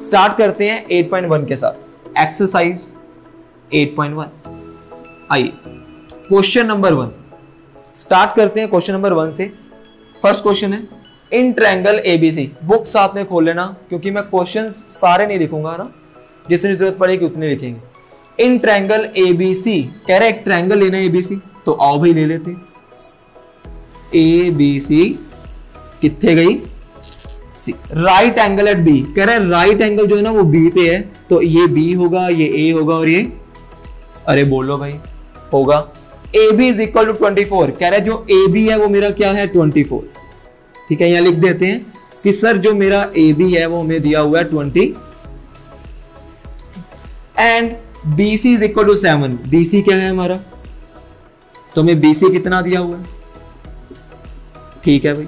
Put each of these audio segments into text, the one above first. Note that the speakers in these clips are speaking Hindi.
स्टार्ट करते हैं 8.1 के साथ, एक्सरसाइज 8.1। आइए क्वेश्चन नंबर 1 स्टार्ट करते हैं। क्वेश्चन नंबर 1 से फर्स्ट क्वेश्चन है इन ट्रायंगल एबीसी। बुक साथ में खोल लेना क्योंकि मैं क्वेश्चंस सारे नहीं लिखूंगा ना, जितनी जरूरत पड़ेगी उतने लिखेंगे। इन ट्रायंगल एबीसी कह रहा है एक ट्रायंगल लेना है एबीसी, तो आओ भाई ले लेते। एबीसी कितने गई सी। राइट एंगल एट बी कह रहा है राइट एंगल जो है ना वो बी पे है, तो ये बी होगा, ये ए होगा और ये, अरे बोलो भाई, होगा a b is equal to 24। कह रहा है जो ए बी है वो मेरा क्या है 24। ठीक है, यहां लिख देते हैं कि सर जो मेरा ए बी है वो हमें दिया हुआ है 20 and b c is equal to 7। B c क्या है हमारा, तो हमें बी सी कितना दिया हुआ है। ठीक है भाई,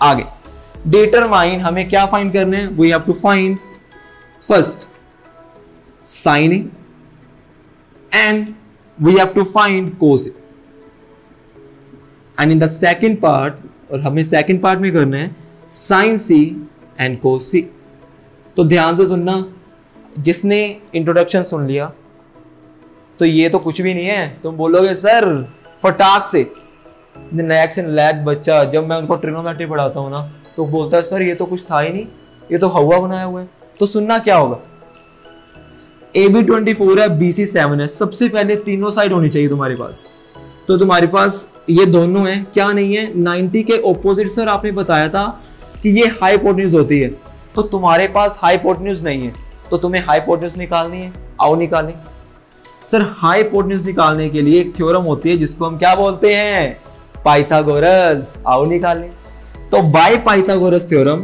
आगे डिटरमाइन हमें क्या फाइंड करना है, we have to find first sine a and we have to find cos a and in the second part, और हमें सेकेंड पार्ट में करना है साइन सी एंड कोस सी। तो ध्यान से सुनना, जिसने इंट्रोडक्शन सुन लिया तो ये तो कुछ भी नहीं है। तुम बोलोगे सर फटाक से, नेक्स्ट लैग बच्चा जब मैं उनको ट्रिग्नोमेट्री पढ़ाता हूं ना तो बोलता है सर ये तो कुछ था ही नहीं, ये तो हवा बनाया हुआ है। तो सुनना क्या होगा, ए बी 24 है, बी सी 7 है। सबसे पहले तीनों साइड होनी चाहिए तुम्हारे पास, तो तुम्हारे पास ये दोनों है, क्या नहीं है 90 के ऑपोजिट। सर आपने बताया था कि ये हाइपोटेन्यूज होती है, तो तुम्हारे पास हाइपोटेन्यूज नहीं है, तो तुम्हें हाइपोटेन्यूज निकालनी है। आओ निकालें। सर हाइपोटेन्यूज निकालने के लिए एक थ्योरम होती है जिसको हम क्या बोलते हैं, पाइथागोरस। आओ निकालें। तो बाय पाइथागोरस थ्योरम,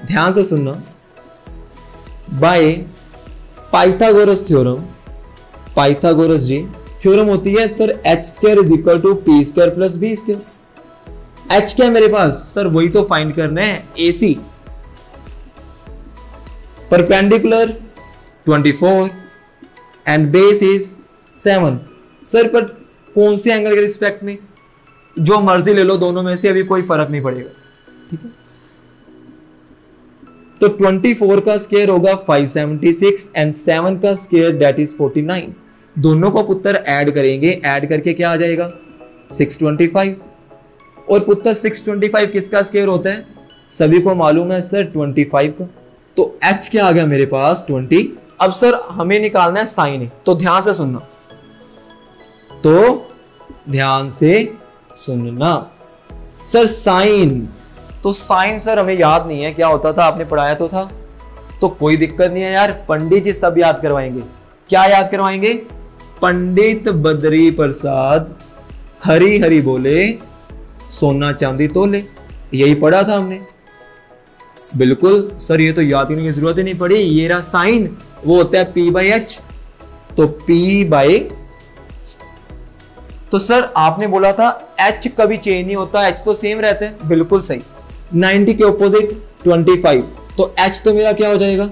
ध्यान से सुनना, by Pythagoras theorem, Pythagoras ji theorem होती है sir h square is equal to p square plus b square. H क्या है मेरे पास, सर वही तो फाइंड करना है, A C. Perpendicular 24 and base is 7। Sir पर कौन से एंगल के रिस्पेक्ट में, जो मर्जी ले लो दोनों में से, अभी कोई फर्क नहीं पड़ेगा। ठीक है, तो 24 का स्क्वायर होगा 576 एंड 7 का स्क्वायर दैट इज 49। दोनों को पुत्र ऐड करेंगे, ऐड करके क्या आ जाएगा 625। और पुत्र 625 किसका स्क्वायर होता है, सभी को मालूम है सर 25 का। तो h क्या आ गया मेरे पास 20। अब सर हमें निकालना है साइन ए, तो ध्यान से सुनना, तो ध्यान से सुनना। सर साइन, तो साइन सर हमें याद नहीं है क्या होता था, आपने पढ़ाया तो था, तो कोई दिक्कत नहीं है यार, पंडित जी सब याद करवाएंगे। क्या याद करवाएंगे, पंडित बद्री प्रसाद हरी हरी बोले सोना चांदी तोले, यही पढ़ा था हमने। बिल्कुल सर, ये तो याद करने की जरूरत ही नहीं पड़ी। ये रहा साइन, वो होता है P बाई एच, तो P बाई, तो सर आपने बोला था H कभी चेंज नहीं होता, H तो सेम रहता है। बिल्कुल सही, 90 के ऑपोजिट 25, तो H तो मेरा क्या हो जाएगा,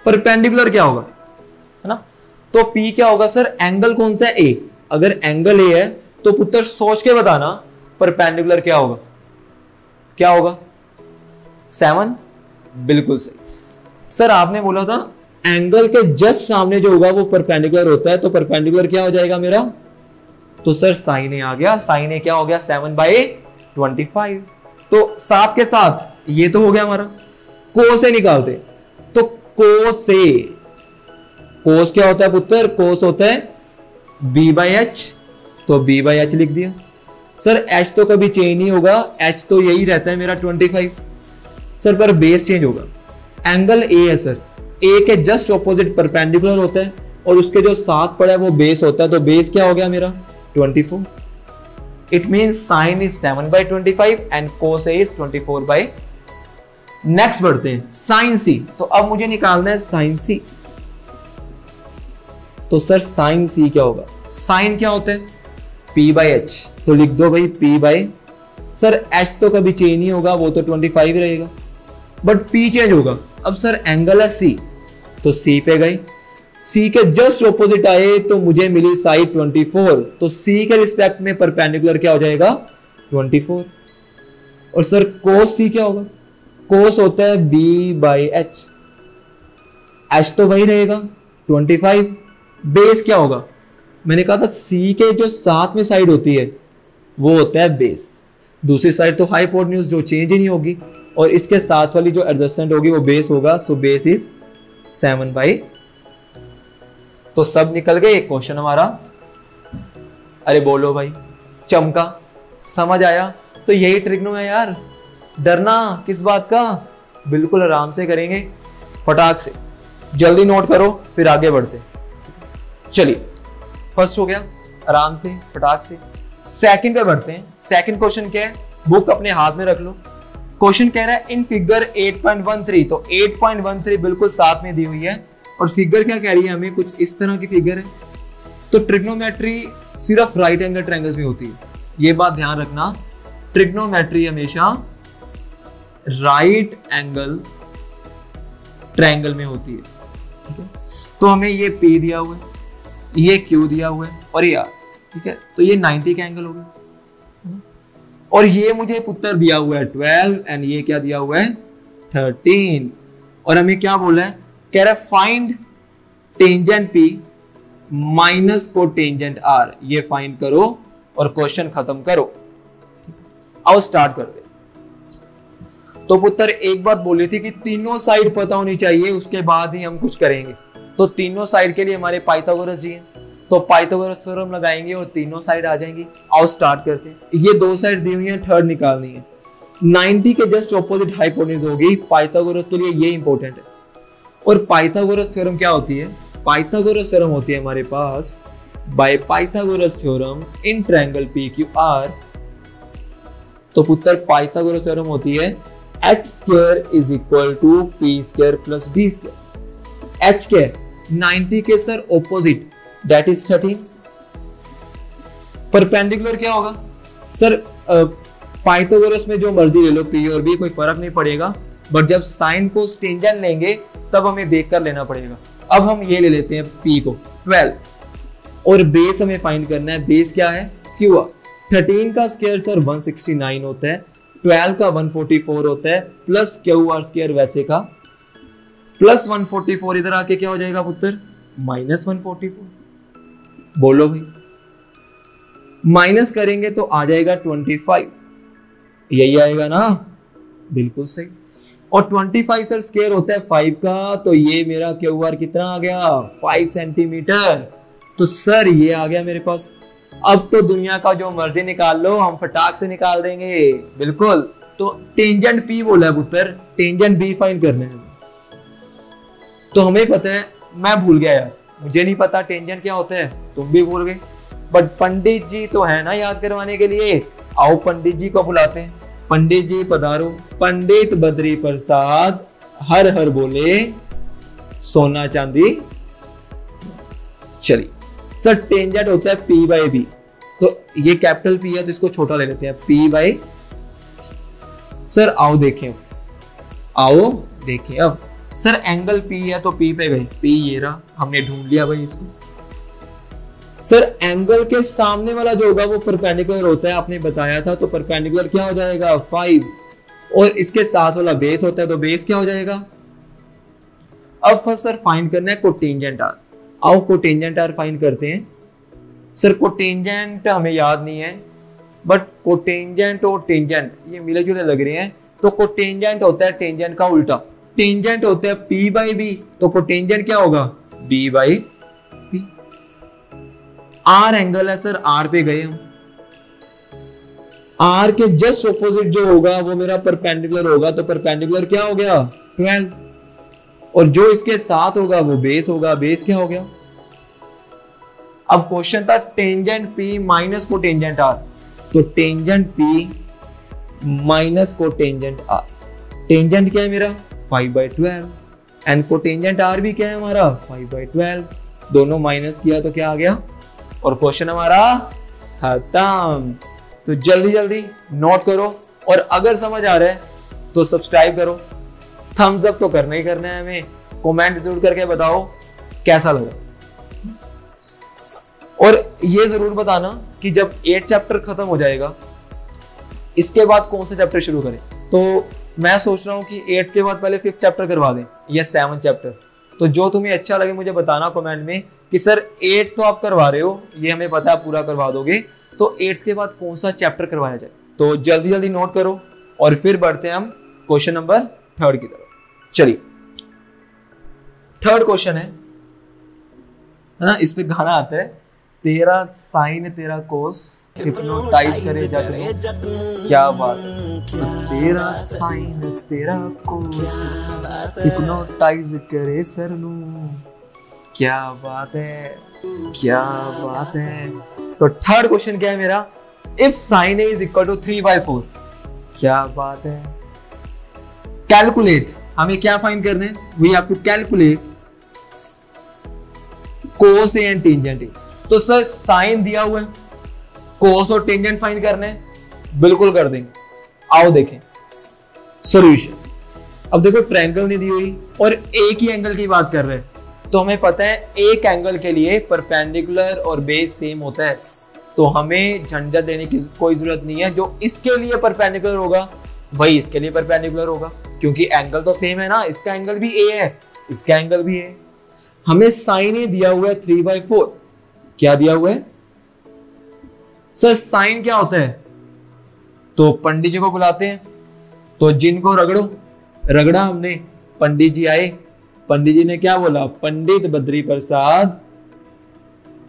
परपेंडिकुलर क्या होगा, है ना। तो P क्या होगा सर, एंगल कौन सा है A। अगर एंगल A है तो पुत्र सोच के बताना परपेंडिकुलर क्या होगा, क्या होगा 7। बिल्कुल सही। सर आपने बोला था एंगल के जस्ट सामने जो होगा वो परपेंडिकुलर होता है, तो परपेंडिकुलर क्या हो जाएगा मेरा, तो सर साइन ए आ गया। साइन ए क्या हो गया 7/25। तो साथ के साथ ये तो हो गया हमारा। कोस से निकालते, तो कोस से, कोस क्या होता है पुत्र, कोस होता है B/H, तो B/H लिख दिया। सर H तो कभी चेंज नहीं होगा, H तो यही रहता है मेरा 25। सर पर बेस चेंज होगा। एंगल A है सर, A के जस्ट ऑपोजिट परपेंडिकुलर होता है और उसके जो साथ पड़ा है वो बेस होता है, तो बेस क्या हो गया मेरा 24। It means sign is 7/25 and cos is 24/। Next बढ़ते हैं साइन सी। तो अब मुझे निकालना है साइन सी। तो सर साइन सी क्या होगा, साइन क्या होता है P/H, तो लिख दो भाई P/। सर H तो कभी चेंज नहीं होगा, वो तो 25 ही रहेगा, बट P चेंज होगा। अब सर एंगल है C, तो C पे गए, C के जस्ट ऑपोजिट आए तो मुझे मिली साइड 24, तो C के रिस्पेक्ट में परपेंडिकुलर क्या हो जाएगा 24। और सर कोस C क्या होगा, कोस होता है बी बाई एच, एच तो वही रहेगा 25, बेस क्या होगा, मैंने कहा था सी के जो साथ में साइड होती है वो होता है बेस, दूसरी साइड तो हाइपोटेन्यूज जो चेंज ही नहीं होगी, और इसके साथ वाली जो एडजेसेंट होगी वो बेस होगा, सो बेस इज 7/, तो सब निकल गए। एक क्वेश्चन हमारा, अरे बोलो भाई, चमका, समझ आया? तो यही ट्रिग्नो है यार, डरना किस बात का, बिल्कुल आराम से करेंगे, फटाक से, जल्दी नोट करो फिर आगे बढ़ते। चलिए फर्स्ट हो गया, आराम से फटाक से। सेकंड पे बढ़ते हैं। सेकंड क्वेश्चन क्या है, बुक अपने हाथ में रख लो। क्वेश्चन कह रहा है इन फिगर 8.13, तो 8.13 बिल्कुल साथ में दी हुई है, और फिगर क्या कह रही है हमें, कुछ इस तरह की फिगर है। तो ट्रिग्नोमेट्री सिर्फ राइट एंगल ट्रायंगल्स में होती है, ये बात ध्यान रखना, ट्रिग्नोमेट्री हमेशा राइट एंगल ट्रायंगल में होती है, ठीक है। तो हमें ये P दिया हुआ है, ये Q दिया हुआ है, और ये R, ठीक है। तो ये 90 का एंगल हो गया, और ये मुझे उत्तर दिया हुआ है 12, एंड ये क्या दिया हुआ है 13, और हमें क्या बोला है, कह रहा है फाइंड टेंजेंट P माइनस को टेंजेंट R, ये फाइंड करो और क्वेश्चन खत्म करो। आओ स्टार्ट करते। तो पुत्र एक बात बोली थी कि तीनों साइड पता होनी चाहिए, उसके बाद ही हम कुछ करेंगे। तो तीनों साइड के लिए हमारे पाइथागोरस जी हैं, तो पाइथागोरस थ्योरम लगाएंगे और तीनों साइड आ जाएंगी। आओ स्टार्ट करते हैं। ये दो साइड दी हुई है, थर्ड निकालनी है। 90 के जस्ट ऑपोजिट हाइपोटेन्यूज होगी, पाइथागोरस के लिए ये इंपॉर्टेंट है। और पाइथागोरस थ्योरम क्या होती है, पाइथागोरस थ्योरम होती है हमारे पास, by Pythagoras theorem in triangle PQR। तो पुत्र पाइथागोरस थ्योरम होती है h² is equal to p² plus b²। h क्या है, 90 के sir opposite, that is 13। Perpendicular क्या होगा सर, पाइथागोरस में जो मर्जी ले लो, p और b, कोई फर्क नहीं पड़ेगा, बट जब साइन को टेंजेंट लेंगे तब हमें देखकर लेना पड़ेगा। अब हम ये ले लेते हैं p को 12, और बेस हमें फाइंड करना है, बेस क्या है QR। 13 का स्क्वायर सर 169 होता है, 12 का 144 होता है, प्लस QR स्क्वायर वैसे का, प्लस 144 इधर आके क्या हो जाएगा पुत्र, माइनस 144। बोलो भाई, माइनस करेंगे तो आ जाएगा 25, यही आएगा ना, बिल्कुल सही। और 25 सर स्क्वायर होता है 5 का, तो ये मेरा QR कितना आ गया 5 सेंटीमीटर। तो सर ये आ गया मेरे पास। अब तो दुनिया का जो मर्जी निकाल लो, हम फटाक से निकाल देंगे, बिल्कुल। तो टेंजेंट P बोला है पुत्र, टेंजेंट B फाइंड करने है। तो हमें पता है, मैं भूल गया यार, मुझे नहीं पता टेंजेंट क्या होता है, तुम भी भूल गए, बट पंडित जी तो है ना याद करवाने के लिए। आओ पंडित जी को बुलाते हैं। पंडित जी पधारो। पंडित बद्री प्रसाद हर हर बोले, सोना चांदी। चलिए सर, टेंजेंट होता है P बाई B, तो ये कैपिटल P है तो इसको छोटा ले लेते हैं, P बाई। सर आओ देखें, आओ देखें। अब सर एंगल P है तो P पे गए, P ये रहा, हमने ढूंढ लिया भाई इसको। सर एंगल के सामने वाला जो होगा वो परपेंडिकुलर होता है, आपने बताया था, तो परपेंडिकुलर क्या हो जाएगा 5, और इसके साथ वाला बेस होता है, तो बेस क्या हो जाएगा। अब फर्स्ट सर फाइंड करना है कोटेंजेंट R। आओ कोटेंजेंट R फाइंड करते हैं। सर कोटेंजेंट हमें याद नहीं है, बट कोटेंजेंट और टेंजेंट ये मिले जुले लग रहे हैं, तो कोटेंजेंट होता है टेंजेंट का उल्टा, टेंजेंट होता है P बाई B, तो कोटेंजेंट क्या होगा B by B। R angle है सर, R पे गए हम, R के जस्ट ऑपोजिट जो होगा वो मेरा परपेंडिकुलर होगा, तो परपेंडिकुलर क्या हो गया 12, और जो इसके साथ होगा वो बेस होगा, बेस क्या हो गया। अब क्वेश्चन था टेंजेंट P माइनस को टेंजेंट R, तो टेंजेंट P माइनस को टेंजेंट R, टेंजेंट क्या है मेरा 5/12, एंड कोटेंजेंट R भी क्या है हमारा 5/12, दोनों माइनस किया तो क्या आ गया, और क्वेश्चन हमारा खत्म। तो जल्दी जल्दी नोट करो, और अगर समझ आ रहा है तो सब्सक्राइब करो, थम्स अप तो करना ही करना है हमें, कमेंट जरूर करके बताओ कैसा लगा, और ये जरूर बताना कि जब 8 चैप्टर खत्म हो जाएगा इसके बाद कौन सा चैप्टर शुरू करें। तो मैं सोच रहा हूँ कि 8th के बाद पहले 5th चैप्टर करवा दें या 7th चैप्टर। तो जो तुम्हें अच्छा लगे मुझे बताना कमेंट में कि सर 8 तो आप करवा रहे हो, ये हमें पता है पूरा करवा दोगे, तो 8th के बाद कौन सा चैप्टर करवाया जाए। तो जल्दी जल्दी नोट करो और फिर बढ़ते हैं हम क्वेश्चन नंबर 3 की तरफ। चलिए 3rd क्वेश्चन है ना, इस पे गाना आता है, तेरा साइन तेरा कोस हिप्नोटाइज करे जग नु, क्या बात है। तेरा साइन तेरा कोस हिप्नोटाइज करे सर नु, क्या बात है, क्या बात है। तो 3rd क्वेश्चन क्या है मेरा, if sine a is equal to 3/4, क्या बात है। कैलकुलेट, हमें क्या फाइंड करना है, we have to calculate cos a and tangent a. तो सर साइन दिया हुआ है, कोस और टेंजेंट फाइंड करने हैं, बिल्कुल कर देंगे। आओ देखें सॉल्यूशन। अब देखो ट्रायंगल नहीं दी हुई और एक ही एंगल की बात कर रहे हैं, तो हमें पता है एक एंगल के लिए परपेंडिकुलर और बेस सेम होता है, तो हमें झंझट देने की कोई जरूरत नहीं है। जो इसके लिए परपेंडिकुलर होगा वही इसके लिए परपेंडिकुलर होगा, क्योंकि एंगल तो सेम है ना, इसका एंगल भी ए है, इसका एंगल भी ए। हमें साइन ए दिया हुआ है 3/4, क्या दिया हुआ है सर, साइन क्या होता है, तो पंडित जी को बुलाते हैं, तो जिनको रगड़ा हमने, पंडित जी आए, पंडित जी ने क्या बोला, पंडित बद्री प्रसाद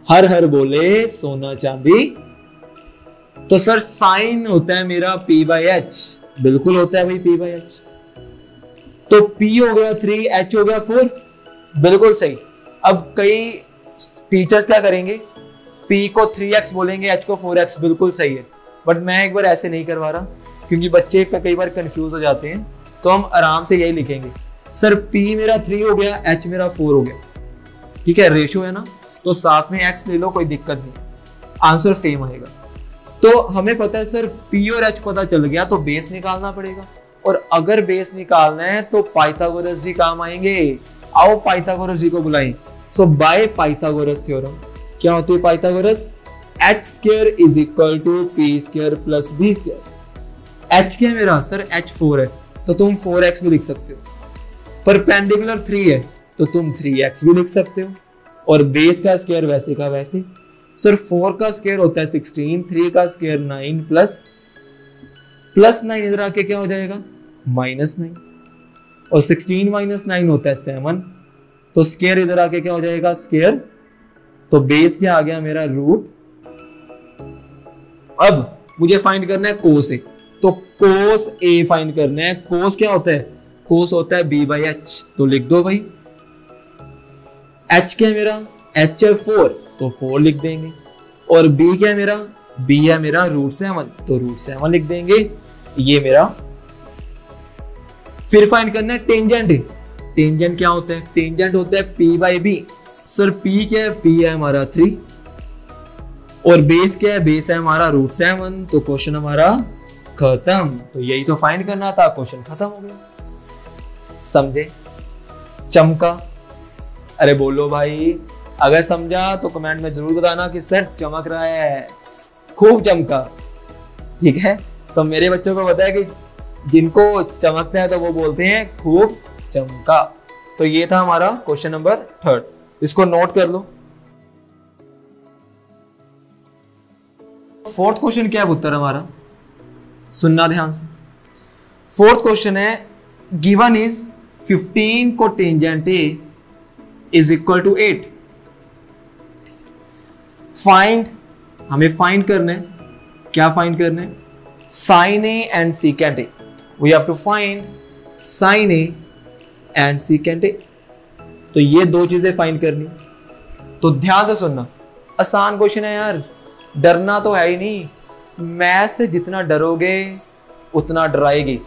हर हर बोले सोना चांदी। तो सर साइन होता है मेरा P/H, बिल्कुल होता है भाई P/H। तो P हो गया 3, H हो गया 4, बिल्कुल सही। अब कई टीचर्स क्या करेंगे, P को 3x बोलेंगे, H को 4x, बिल्कुल सही है। बट मैं एक बार ऐसे नहीं करवा रहा, क्योंकि बच्चे कई बार कंफ्यूज हो जाते हैं, तो हम आराम से यही लिखेंगे, सर P मेरा 3 हो गया, H मेरा 4 हो गया, ठीक है, रेशो है ना, तो साथ में x ले लो, कोई दिक्कत नहीं, आंसर सेम आएगा। तो हमें पता है सर P और H पता चल गया, तो बेस निकालना पड़ेगा, और अगर बेस निकालना है तो पाइथागोरस जी काम आएंगे। आओ पाइथागोरस जी को बुलाएं। सो बाय पाइथागोरस थ्योरम क्या होती है, Pythagoras h² is equal to p² plus b²। h क्या है मेरा, सर h 4 है, तो तुम 4x भी लिख सकते हो। परपेंडिकुलर 3 है, तो तुम 3x भी लिख सकते हो, और बेस का स्क्वायर वैसे का वैसे। सर 4 का स्क्वायर होता है 16, 3 का स्क्वायर 9 प्लस 9 इधर आके क्या हो जाएगा, -9, और 16 - 9 होता है 7, तो स्क्वायर इधर आके क्या हो जाएगा, स्क्वायर। तो बेस क्या आ गया मेरा, रूट। अब मुझे फाइंड करना है कोस ए, तो कोस ए फाइंड करना है। कोस क्या होता है, कोस होता है B/H, तो लिख दो भाई। H क्या है मेरा, H है 4, तो 4 लिख देंगे, और B क्या है मेरा, B है मेरा √7, तो √7 लिख देंगे, ये मेरा। फिर फाइंड करना है टेंजेंट। टेंजेंट क्या होता है, टेंजेंट होता है P/B। सर P क्या है, P है हमारा 3, और बेस क्या है, बेस है हमारा √7, तो क्वेश्चन हमारा खत्म। तो यही तो फाइंड करना था, क्वेश्चन खत्म हो गया। समझे, चमका, अरे बोलो भाई, अगर समझा तो कमेंट में जरूर बताना कि सर चमक रहा है, खूब चमका, ठीक है। तो मेरे बच्चों को पता है कि जिनको चमकता है तो वो बोलते हैं खूब चमका। तो ये था हमारा क्वेश्चन नंबर 3, इसको नोट कर लो। 4th क्वेश्चन क्या है उत्तर हमारा, सुनना ध्यान से। 4th क्वेश्चन है, गिवन इज 15 को tangent a is equal to 8। Find, हमें फाइंड करना है, क्या फाइंड करना है, sine a and secant a. We have to find sine a and secant a. तो ये दो चीजें फाइंड करनी। तो ध्यान से सुनना, आसान क्वेश्चन है यार, डरना तो है ही नहीं। मैथ से जितना डरोगे उतना डराएगी,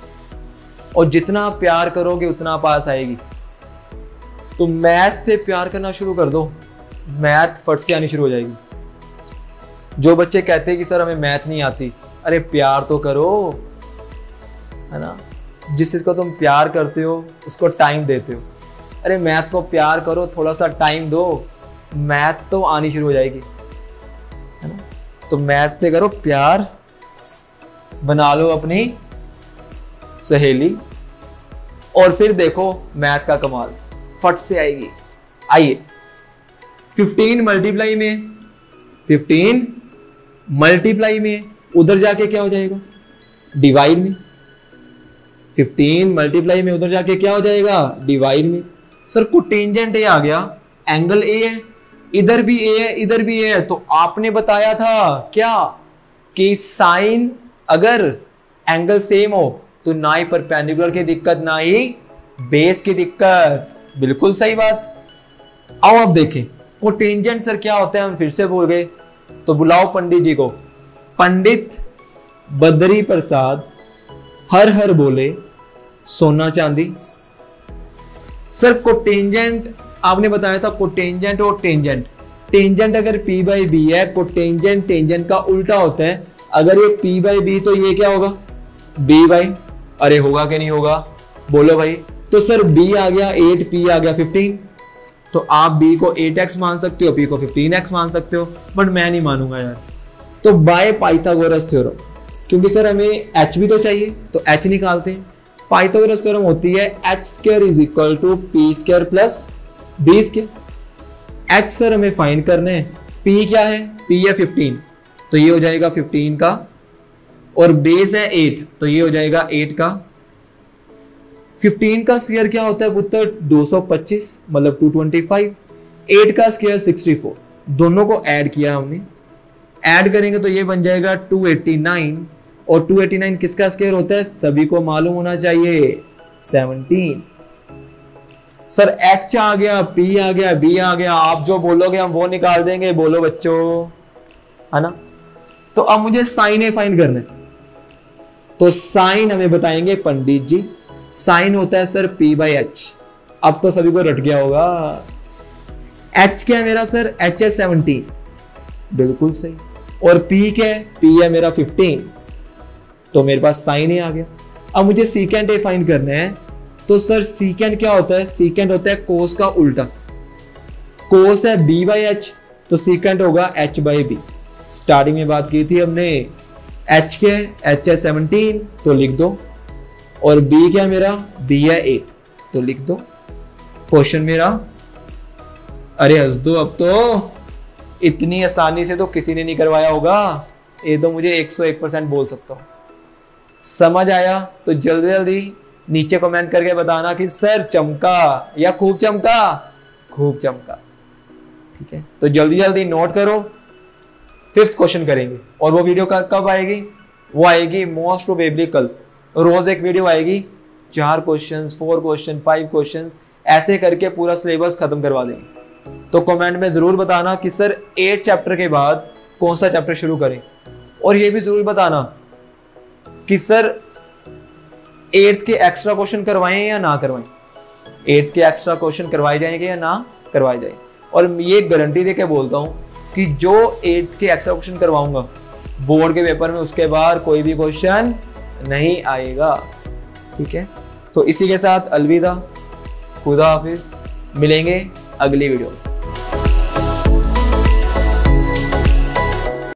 और जितना प्यार करोगे उतना पास आएगी। तो मैथ से प्यार करना शुरू कर दो, मैथ फट से आनी शुरू हो जाएगी। जो बच्चे कहते हैं कि सर हमें मैथ नहीं आती, अरे प्यार तो करो, है ना। जिस चीज को तुम प्यार करते हो उसको टाइम देते हो, अरे मैथ को प्यार करो, थोड़ा सा टाइम दो, मैथ तो आनी शुरू हो जाएगी, है ना। तो मैथ से करो प्यार, बना लो अपनी सहेली। और फिर देखो मैथ का कमाल फट से आएगी। आइए 15 मल्टीप्लाई में उधर जाके क्या हो जाएगा, डिवाइड में। 15 मल्टीप्लाई में उधर जाके क्या हो जाएगा, डिवाइड में। सर कोटेंजेंट ए आ गया, एंगल ए है, इधर भी ए है, इधर भी ए है, तो आपने बताया था क्या कि साइन अगर एंगल सेम हो तो ना ही परपेंडिकुलर की दिक्कत ना ही बेस की दिक्कत। बिल्कुल सही बात। आओ अब देखें कोटेंजेंट सर क्या होता है, हम फिर से बोल गए, तो बुलाओ पंडित जी को। पंडित बद्री प्रसाद हर हर बोले सोना चांदी। सर कोटेंजेंट आपने बताया था, कोटेंजेंट और टेंजेंट। टेंजेंट अगर P बाई बी है, कोटेंजेंट टेंजेंट का उल्टा होता है। अगर ये P बाई बी तो ये क्या होगा, B बाई, अरे होगा कि नहीं होगा, बोलो भाई। तो सर B आ गया 8, P आ गया 15, तो आप B को 8x मान सकते हो, P को 15x मान सकते हो, बट मैं नहीं मानूंगा यार। तो बाय पाइथागोरस थ्योरम, क्योंकि सर हमें h भी तो चाहिए, तो h निकालते हैं। पाइथागोरस थ्योरम होती है h² is equal to p² plus b²। h sir हमें फाइंड करने हैं, p क्या है, p है 15, तो ये हो जाएगा 15 का, और बेस है 8, तो ये हो जाएगा 8 का। 15 का स्क्वायर क्या होता है पुत्र, 225 मतलब 225। 8 का स्क्वायर 64, दोनों को ऐड किया हमने, ऐड करेंगे तो ये बन जाएगा 289, और 289 किसका स्क्वायर होता है, सभी को मालूम होना चाहिए, 17। सर h आ गया, p आ गया, b आ गया, आप जो बोलोगे हम वो निकाल देंगे, बोलो बच्चों, है ना। तो अब मुझे साइन ए फाइंड करना है, तो साइन हमें बताएंगे पंडित जी। साइन होता है सर p बाई एच। अब तो सभी को रट गया होगा। h क्या है मेरा सर, h है 17, बिल्कुल सही। और p क्या है, p है मेरा 15, तो मेरे पास साइन ए आ गया। अब मुझे सीकेंट ए फाइंड करना है, तो सर सीकेंट क्या होता है, सीकेंट होता है कोस का उल्टा। कोस है b बाई एच, तो सीकेंट होगा h बाई बी। स्टार्टिंग में बात की थी हमने, h क्या है, h है 17, तो लिख दो, और b क्या है मेरा, b है 8, तो लिख दो। क्वेश्चन मेरा, अरे हंस दो अब तो, इतनी आसानी से तो किसी ने नहीं करवाया होगा, ये तो मुझे 101% बोल सकता हूं। समझ आया तो जल्दी जल्दी नीचे कमेंट करके बताना कि सर चमका या खूब चमका, खूब चमका, ठीक है। तो जल्दी जल्दी नोट करो, 5th क्वेश्चन करेंगे, और वो वीडियो कब आएगी, वो आएगी मोस्ट प्रोबेबली कल। रोज एक वीडियो आएगी, 4 क्वेश्चन, 4 क्वेश्चन, 5 क्वेश्चन, ऐसे करके पूरा सिलेबस खत्म करवा देंगे। तो कमेंट में जरूर बताना कि सर 8 चैप्टर के बाद कौन सा चैप्टर शुरू करें, और ये भी जरूर बताना कि सर 8th के एक्स्ट्रा क्वेश्चन करवाएं या ना करवाएं, 8th के एक्स्ट्रा क्वेश्चन करवाए जाएंगे या ना करवाए जाए। और ये गारंटी देके बोलता हूं कि जो 8th के एक्स्ट्रा क्वेश्चन करवाऊंगा बोर्ड के पेपर में, उसके बाद कोई भी क्वेश्चन नहीं आएगा, ठीक है। तो इसी के साथ अलविदा, खुदा हाफिज, मिलेंगे अगली वीडियो में।